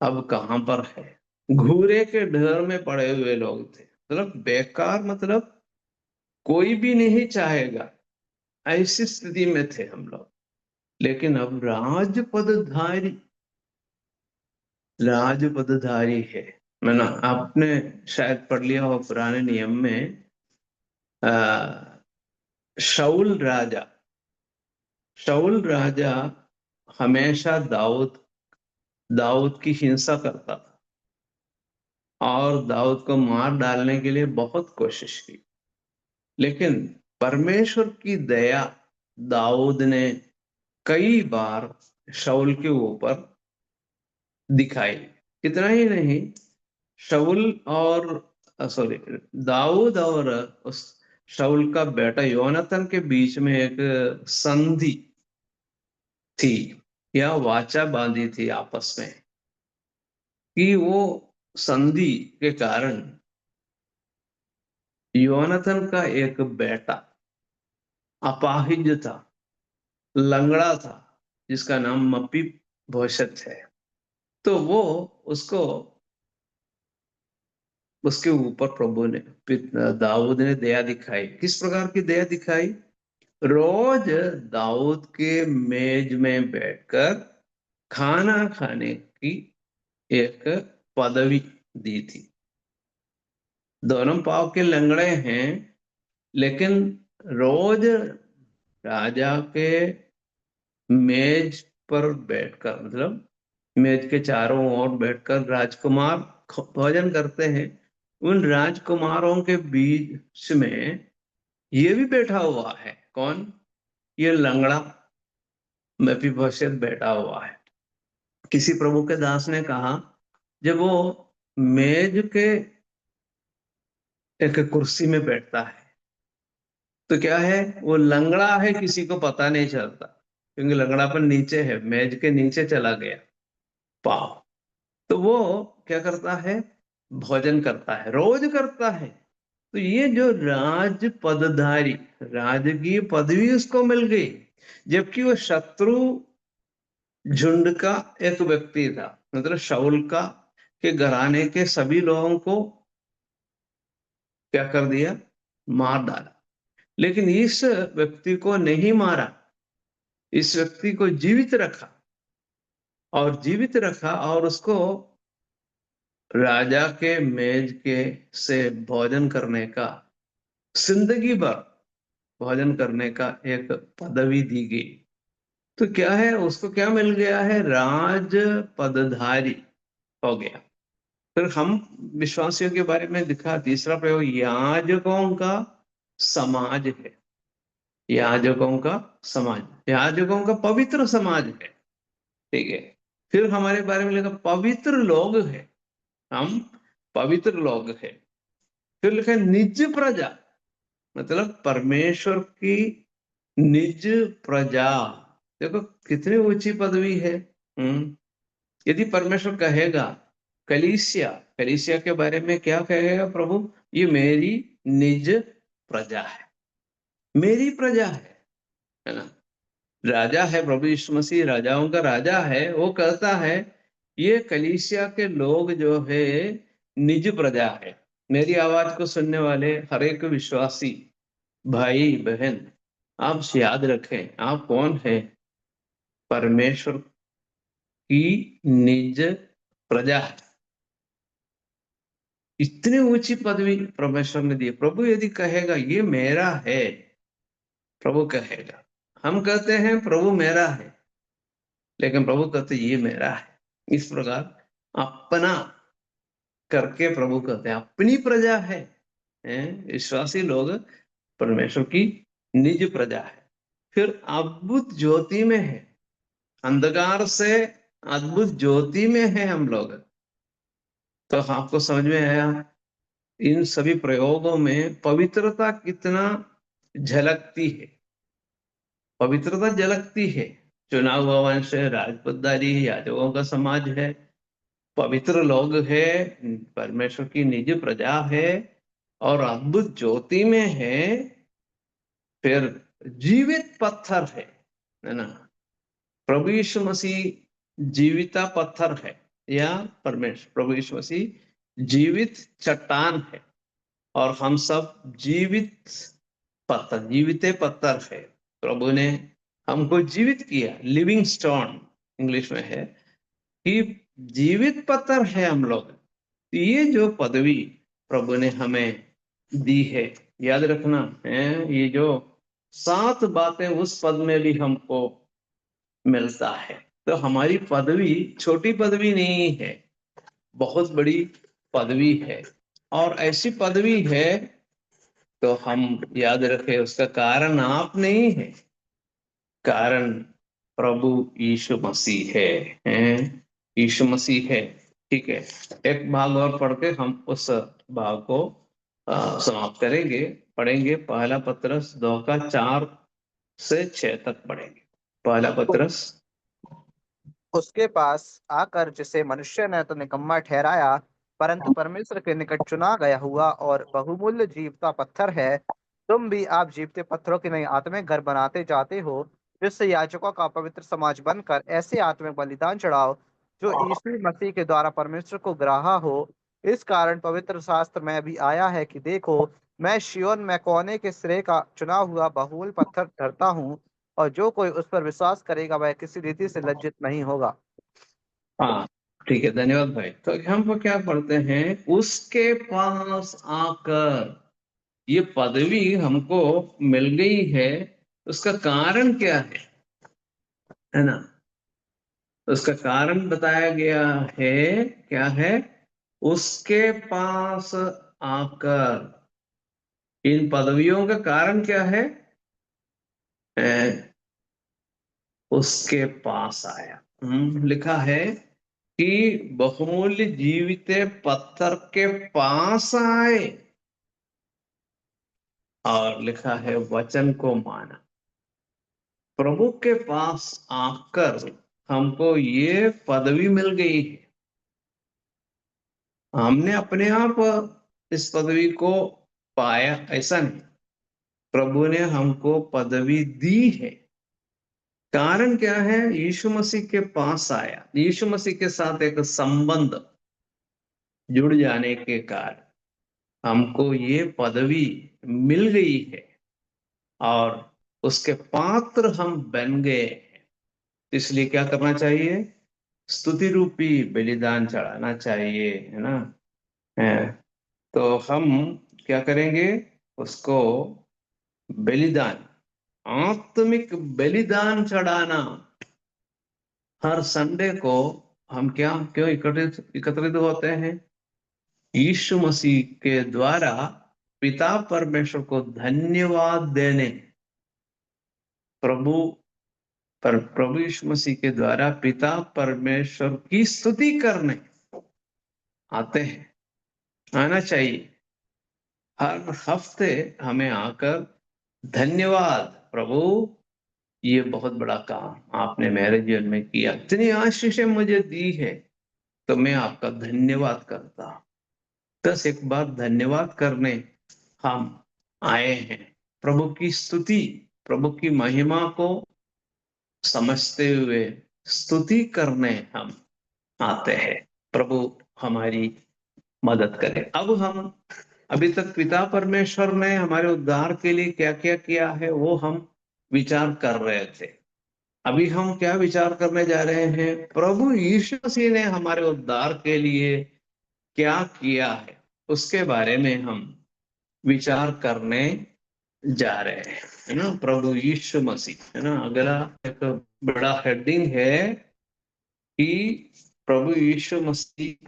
अब कहां पर है। घूरे के ढेर में पड़े हुए लोग थे, मतलब बेकार, मतलब कोई भी नहीं चाहेगा, ऐसी स्थिति में थे हम लोग। लेकिन अब राजपदधारी है। मैंने आपने शायद पढ़ लिया हो पुराने नियम में, शाऊल राजा हमेशा दाऊद की हिंसा करता था और दाऊद को मार डालने के लिए बहुत कोशिश की। लेकिन परमेश्वर की दया दाऊद ने कई बार शाऊल के ऊपर दिखाई। इतना ही नहीं, शाऊल और सॉरी दाऊद और उस शाऊल का बेटा योनाथन के बीच में एक संधि थी या वाचा बांधी थी आपस में, कि वो संधि के कारण योनाथन का एक बेटा अपाहिज था, लंगड़ा था, जिसका नाम मपी भोशत है। तो वो उसको उसके ऊपर प्रभु ने, दाऊद ने दया दिखाई। किस प्रकार की दया दिखाई? रोज दाऊद के मेज में बैठकर खाना खाने की एक पदवी दी थी। दोनों पाव के लंगड़े हैं, लेकिन रोज राजा के मेज पर बैठकर, मतलब मेज के चारों ओर बैठकर राजकुमार भोजन करते हैं। उन राजकुमारों के बीच में ये भी बैठा हुआ है। कौन? ये लंगड़ा मेफीबोशेत बैठा हुआ है। किसी प्रभु के दास ने कहा, जब वो मेज के एक कुर्सी में बैठता है तो क्या है, वो लंगड़ा है, किसी को पता नहीं चलता, क्योंकि लंगड़ापन नीचे है, मेज के नीचे चला गया पाव। तो वो क्या करता है, भोजन करता है, रोज करता है। तो ये जो राज पदधारी, राजकीय पदवी उसको मिल गई, जबकि वो शत्रु झुंड का एक व्यक्ति था। मतलब शाऊल का के घराने के सभी लोगों को क्या कर दिया, मार डाला। लेकिन इस व्यक्ति को नहीं मारा, इस व्यक्ति को जीवित रखा, और उसको राजा के मेज के से भोजन करने का, जिंदगी भर भोजन करने का एक पदवी दी गई। तो क्या है, उसको क्या मिल गया है, राज पदधारी हो गया। फिर हम विश्वासियों के बारे में दिखा, तीसरा प्रयोग याजकों का समाज है। याजकों का समाज, याजकों का पवित्र समाज है। ठीक है। फिर हमारे बारे में लिखा पवित्र लोग है, हम पवित्र लोग है। फिर लिखा है निज प्रजा, मतलब परमेश्वर की निज प्रजा। देखो कितनी ऊंची पदवी है। यदि परमेश्वर कहेगा, कलीसिया, कलीसिया के बारे में क्या कहेगा प्रभु, ये मेरी निज प्रजा है, मेरी प्रजा है ना। राजा है प्रभु यीशु मसीह, राजाओं का राजा है। वो कहता है ये कलीसिया के लोग जो है निज प्रजा है। मेरी आवाज को सुनने वाले हर एक विश्वासी भाई बहन, आप याद रखें, आप कौन है, परमेश्वर की निज प्रजा है। इतनी ऊंची पदवी परमेश्वर ने दी। प्रभु यदि कहेगा ये मेरा है, प्रभु कहेगा। हम कहते हैं प्रभु मेरा है, लेकिन प्रभु कहते ये मेरा है। इस प्रकार अपना करके प्रभु कहते हैं अपनी प्रजा है। विश्वासी लोग परमेश्वर की निज प्रजा है। फिर अद्भुत ज्योति में है, अंधकार से अद्भुत ज्योति में है हम लोग। तो आपको समझ में आया इन सभी प्रयोगों में पवित्रता कितना झलकती है, पवित्रता झलकती है। चुनाव हुआ वंश है, राजपदधारी याजकों का समाज है, पवित्र लोग है, परमेश्वर की निज प्रजा है, और अद्भुत ज्योति में है। फिर जीवित पत्थर है ना। प्रभु यीशु मसीह जीविता पत्थर है, या परमेश्वर प्रभु यीशु मसीह जीवित चट्टान है, और हम सब जीवित पत्थर, जीविते पत्थर है। प्रभु ने हमको जीवित किया, लिविंग स्टोन इंग्लिश में है, कि जीवित पत्थर है हम लोग। तो ये जो पदवी प्रभु ने हमें दी है, याद रखना है, ये जो 7 बातें उस पद में भी हमको मिलता है। तो हमारी पदवी छोटी पदवी नहीं है, बहुत बड़ी पदवी है। और ऐसी पदवी है तो हम याद रखें, उसका कारण आप नहीं है, कारण प्रभु यीशु मसीह है, यीशु मसीह है। ठीक है। एक भाग और पढ़ के हम उस भाग को समाप्त करेंगे। पढ़ेंगे पहला पत्रस 2 का 4 से 6 तक पढ़ेंगे। पहला पत्रस। उसके पास आकर जिसे मनुष्य ने तो निकम्मा ठहराया, परंतु परमेश्वर के निकट चुना गया हुआ और बहुमूल्य जीवता पत्थर है, तुम भी आप जीवते पत्थरों के नई आत्मिक घर बनाते जाते हो, जिससे याजकों का पवित्र समाज बनकर ऐसे आत्मिक बलिदान चढ़ाओ जो यीशु मसीह के द्वारा परमेश्वर को ग्राहा हो। इस कारण पवित्र शास्त्र में भी आया है कि देखो, मैं शियोन में कोने के सिरे का चुना हुआ बहुमूल्य पत्थर धरता हूँ, और जो कोई उस पर विश्वास करेगा वह किसी रीति से लज्जित नहीं होगा। हाँ ठीक है, धन्यवाद भाई। तो हम वो क्या पढ़ते हैं, उसके पास आकर, ये पदवी हमको मिल गई है, उसका कारण क्या है ना। उसका कारण बताया गया है, क्या है, उसके पास आकर, इन पदवियों का कारण क्या है? उसके पास आया। लिखा है कि बहुमूल्य जीवित पत्थर के पास आए, और लिखा है वचन को माना। प्रभु के पास आकर हमको ये पदवी मिल गई है। हमने अपने आप इस पदवी को पाया ऐसा नहीं, प्रभु ने हमको पदवी दी है। कारण क्या है? यीशु मसीह के पास आया, यीशु मसीह के साथ एक संबंध जुड़ जाने के कारण हमको ये पदवी मिल गई है, और उसके पात्र हम बन गए हैं। इसलिए क्या करना चाहिए? स्तुति रूपी बलिदान चढ़ाना चाहिए, है ना? है। तो हम क्या करेंगे? उसको बलिदान, आत्मिक बलिदान चढ़ाना। हर संडे को हम क्यों एकत्रित होते हैं? यीशु मसीह के द्वारा पिता परमेश्वर को धन्यवाद देने, प्रभु यीशु मसीह के द्वारा पिता परमेश्वर की स्तुति करने आते हैं। आना चाहिए। हर हफ्ते हमें आकर धन्यवाद प्रभु, ये बहुत बड़ा काम आपने मेरे जीवन में किया, इतनी आशीषें मुझे दी है, तो मैं आपका धन्यवाद करता हूं। बस एक बार धन्यवाद करने हम आए हैं। प्रभु की स्तुति, प्रभु की महिमा को समझते हुए स्तुति करने हम आते हैं। प्रभु हमारी मदद करे। अब हम अभी तक पिता परमेश्वर ने हमारे उद्धार के लिए क्या क्या किया है वो हम विचार कर रहे थे। अभी हम क्या विचार करने जा रहे हैं? प्रभु यीशु मसीह ने हमारे उद्धार के लिए क्या किया है, उसके बारे में हम विचार करने जा रहे हैं, है ना? प्रभु यीशु मसीह, है ना? अगला एक बड़ा हेडिंग है कि प्रभु यीशु मसीह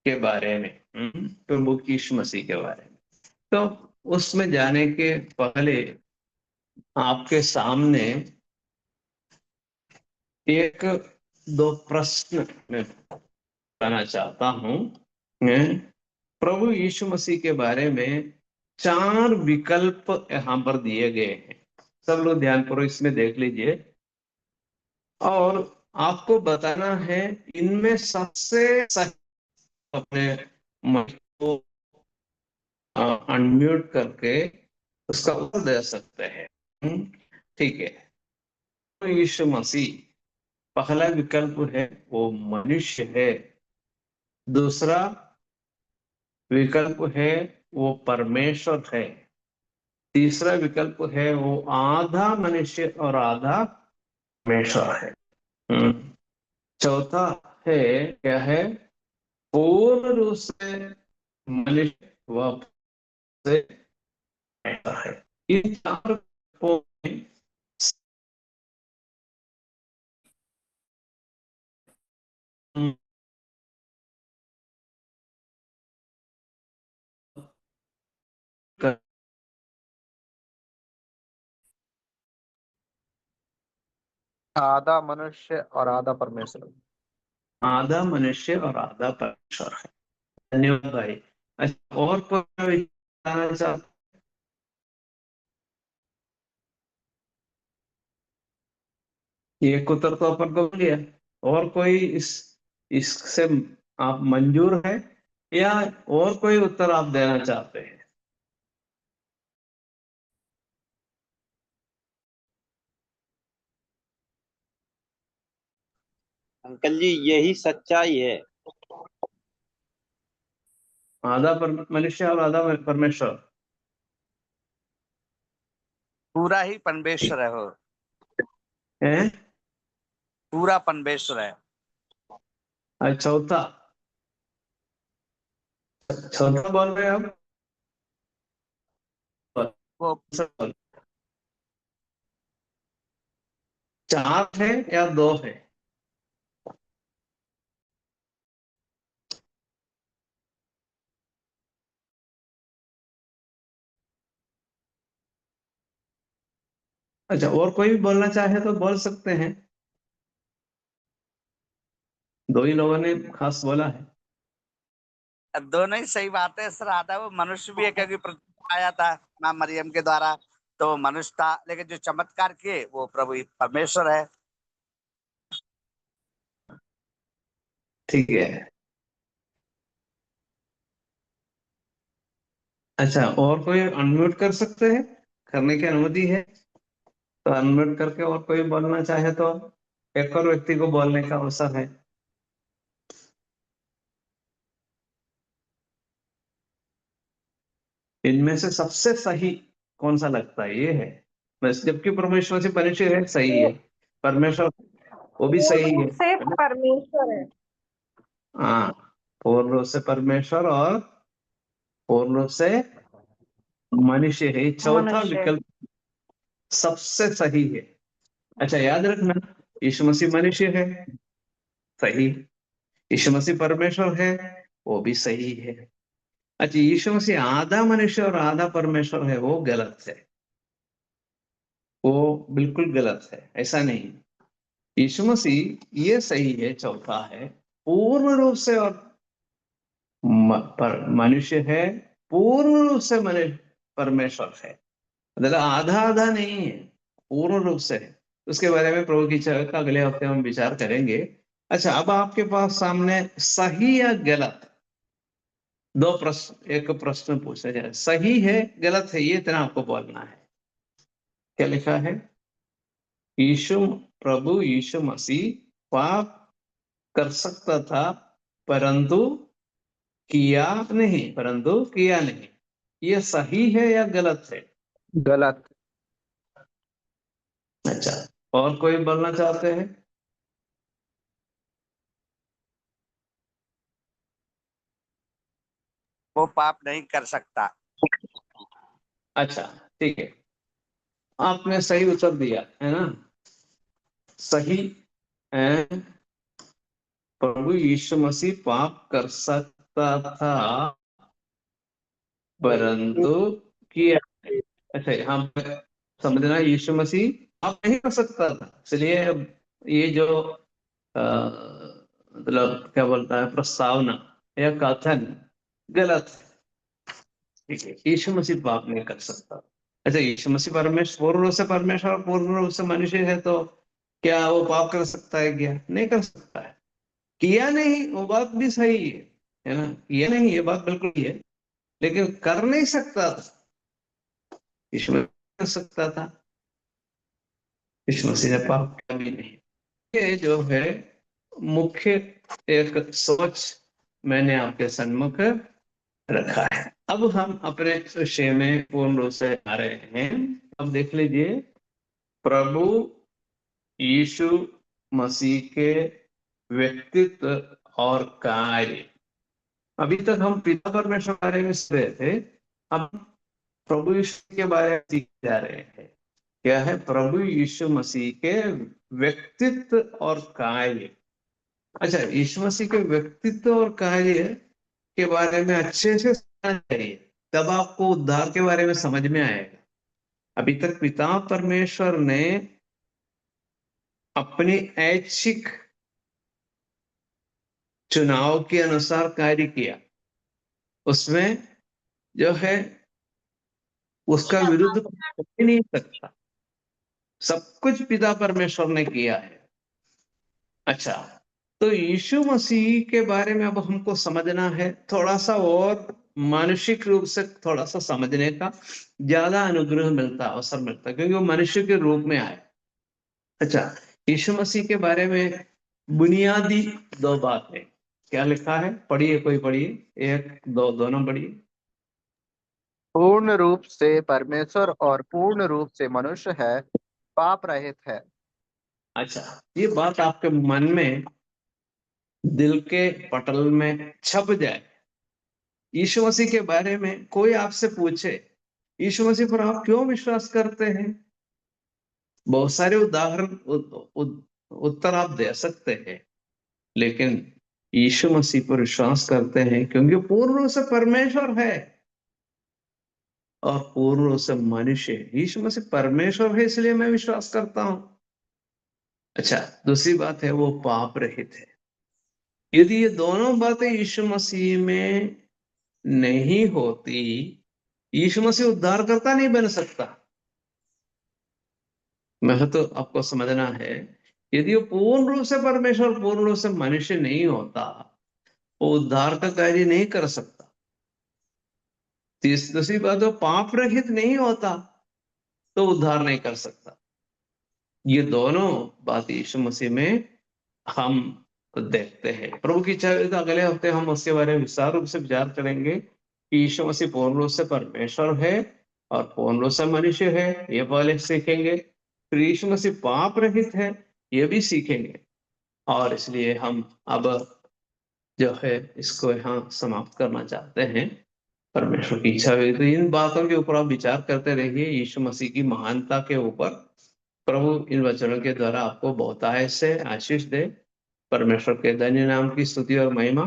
के बारे में, प्रभु यीशु मसीह के बारे में। तो उसमें जाने के पहले आपके सामने एक दो प्रश्न मैं करना चाहता हूं। प्रभु यीशु मसीह के बारे में 4 विकल्प यहां पर दिए गए हैं। सब लोग ध्यानपूर्वक इसमें देख लीजिए, और आपको बताना है इनमें सबसे सही। अपने माइक को अनम्यूट करके उसका उत्तर दे सकते हैं। ठीक है। तो यीशु मसीह, पहला विकल्प है वो मनुष्य है। दूसरा विकल्प है वो परमेश्वर है। तीसरा विकल्प है वो आधा मनुष्य और आधा परमेश्वर है। चौथा है क्या है? पूर्ण रूप से मनुष्य व से परमेश्वर है। इन चार विकल्पों में आधा मनुष्य और आधा परमेश्वर। आधा मनुष्य और आधा परमेश्वर है। धन्यवाद भाई। अच्छा, और कोई बताना चाहता? एक उत्तर तो अपन को मिल गया। और कोई इससे आप मंजूर है, या और कोई उत्तर आप देना चाहते हैं? अंकल जी यही सच्चाई है। आधा मनुष्य और आधा परमेश्वर। पूरा ही परमेश्वर है वो, है? पूरा परमेश्वर है। चौथा, चौथा बोल रहे हैं वो आप? 4 है या 2 है? अच्छा, और कोई भी बोलना चाहे तो बोल सकते हैं। दो ही लोगों ने खास बोला है। दोनों ही सही बात है सर। आधा वो मनुष्य भी है, क्योंकि प्रतीक आया था मां मरियम के द्वारा, तो वो मनुष्य था, लेकिन जो चमत्कार किए वो प्रभु परमेश्वर है। ठीक है। अच्छा, और कोई अनम्यूट कर सकते हैं? करने की अनुमति है तो अनम्यूट करके और कोई बोलना चाहे तो एक और व्यक्ति को बोलने का अवसर है। इनमें से सबसे सही कौन सा लगता है, ये है बस। जबकि परमेश्वर से परिचय है, सही है। परमेश्वर वो भी सही पूर्ण है। रूप से परमेश्वर है। हाँ, पूर्ण रूप से परमेश्वर और पूर्ण रूप से मनुष्य है। चौथा मनुष्य। विकल्प सबसे सही है। अच्छा, याद रखना, यीशु मसीह मनुष्य है, सही। यीशु मसीह परमेश्वर है, वो भी सही है। अच्छा, यीशु मसीह आधा मनुष्य और आधा परमेश्वर है, वो गलत है। वो बिल्कुल गलत है, ऐसा नहीं। यीशु मसीह ये सही है, चौथा है, पूर्ण रूप से और मनुष्य है, पूर्ण रूप से मनुष्य परमेश्वर है। मतलब आधा आधा नहीं है, पूर्ण रूप से है। उसके बारे में प्रभु की इच्छा का अगले हफ्ते हम विचार करेंगे। अच्छा, अब आपके पास सामने सही या गलत दो प्रश्न, एक प्रश्न पूछा जाए, सही है गलत है, ये इतना आपको बोलना है। क्या लिखा है? प्रभु यीशु मसीह पाप कर सकता था, परंतु किया नहीं। ये सही है या गलत है? गलत। अच्छा, और कोई बोलना चाहते हैं? वो पाप नहीं कर सकता। अच्छा, ठीक है, आपने सही उत्तर दिया है ना। सही है, प्रभु यीशु मसीह पाप कर सकता था, परंतु किया। अच्छा, यहाँ पर समझना, यीशु मसीह पाप नहीं कर सकता था, इसलिए ये जो मतलब क्या बोलता है, प्रस्तावना या कथन गलत है। ठीक है, यीशु मसीह पाप नहीं कर सकता। अच्छा, यीशु मसीह परमेश्वर, पूर्ण रूप से परमेश्वर और पूर्ण रूप से मनुष्य है, तो क्या वो पाप कर सकता है? क्या नहीं कर सकता है। किया नहीं, वो बात भी सही है ना, किया नहीं, ये बात बिल्कुल ही है, लेकिन कर नहीं सकता था। यीशु मसीह कर सकता था, यीशु मसीह ने पाप किया भी नहीं। ये जो है मुख्य एक सोच मैंने आपके सम्मुख रखा है। अब हम अपने विषय में पूर्ण रूप से आ रहे हैं। अब देख लीजिए, प्रभु यीशु मसीह के व्यक्तित्व और कार्य। अभी तक हम पिता परमेश्वर के बारे में सुन रहे थे, अब प्रभु यीशु के बारे में सीख जा रहे हैं। क्या है? प्रभु यीशु मसीह के व्यक्तित्व और कार्य। अच्छा, यीशु मसीह के व्यक्तित्व और कार्य के बारे में अच्छे से समझना चाहिए, तब आपको उद्धार के बारे में समझ में आएगा। अभी तक पिता परमेश्वर ने अपनी ऐच्छिक चुनाव के अनुसार कार्य किया, उसमें जो है उसका विरुद्ध हो ही नहीं सकता। सब कुछ पिता परमेश्वर ने किया है। अच्छा, तो यीशु मसीह के बारे में अब हमको समझना है थोड़ा सा, और मानसिक रूप से थोड़ा सा समझने का ज्यादा अनुग्रह मिलता, अवसर मिलता, क्योंकि वो मनुष्य के रूप में आए। अच्छा, यीशु मसीह के बारे में बुनियादी दो बातें क्या लिखा है, पढ़िए, कोई पढ़िए, एक दो दोनों पढ़िए। पूर्ण रूप से परमेश्वर और पूर्ण रूप से मनुष्य है, पाप रहित है। अच्छा, ये बात आपके मन में, दिल के पटल में छप जाए। यीशु मसीह के बारे में कोई आपसे पूछे, यीशु मसीह पर आप क्यों विश्वास करते हैं? बहुत सारे उदाहरण उत्तर आप दे सकते हैं, लेकिन यीशु मसीह पर विश्वास करते हैं क्योंकि पूर्ण रूप से परमेश्वर है और पूर्ण रूप से मनुष्य है। यीशु मसीह परमेश्वर है, इसलिए मैं विश्वास करता हूं। अच्छा, दूसरी बात है वो पाप रहित है। यदि ये दोनों बातें यीशु मसीह में नहीं होती, यीशु मसीह उद्धारकर्ता नहीं बन सकता। मैं तो आपको समझना है, यदि वो पूर्ण रूप से परमेश्वर, पूर्ण रूप से मनुष्य नहीं होता, वो उद्धार का कार्य नहीं कर सकता। दूसरी बात, वो पाप रहित नहीं होता तो उद्धार नहीं कर सकता। ये दोनों बात यीशु मसीह में हम देखते हैं। प्रभु की इच्छा है तो अगले हफ्ते हम उसके बारे में विस्तार रूप से विचार करेंगे कि यीशु मसीह पूर्ण रूप से परमेश्वर है और पूर्ण रूप से मनुष्य है, ये पहले सीखेंगे। फिर यीशु मसीह पाप रहित है, ये भी सीखेंगे। और इसलिए हम अब जो है इसको यहाँ समाप्त करना चाहते हैं। परमेश्वर की इच्छा हुई तो इन बातों के ऊपर आप विचार करते रहिए, यीशु मसीह की महानता के ऊपर। प्रभु इन वचनों के द्वारा आपको बहुतायत से आशीष दे। परमेश्वर के धन्य नाम की स्तुति और महिमा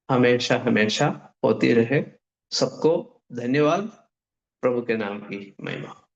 हमेशा हमेशा होती रहे। सबको धन्यवाद। प्रभु के नाम की महिमा।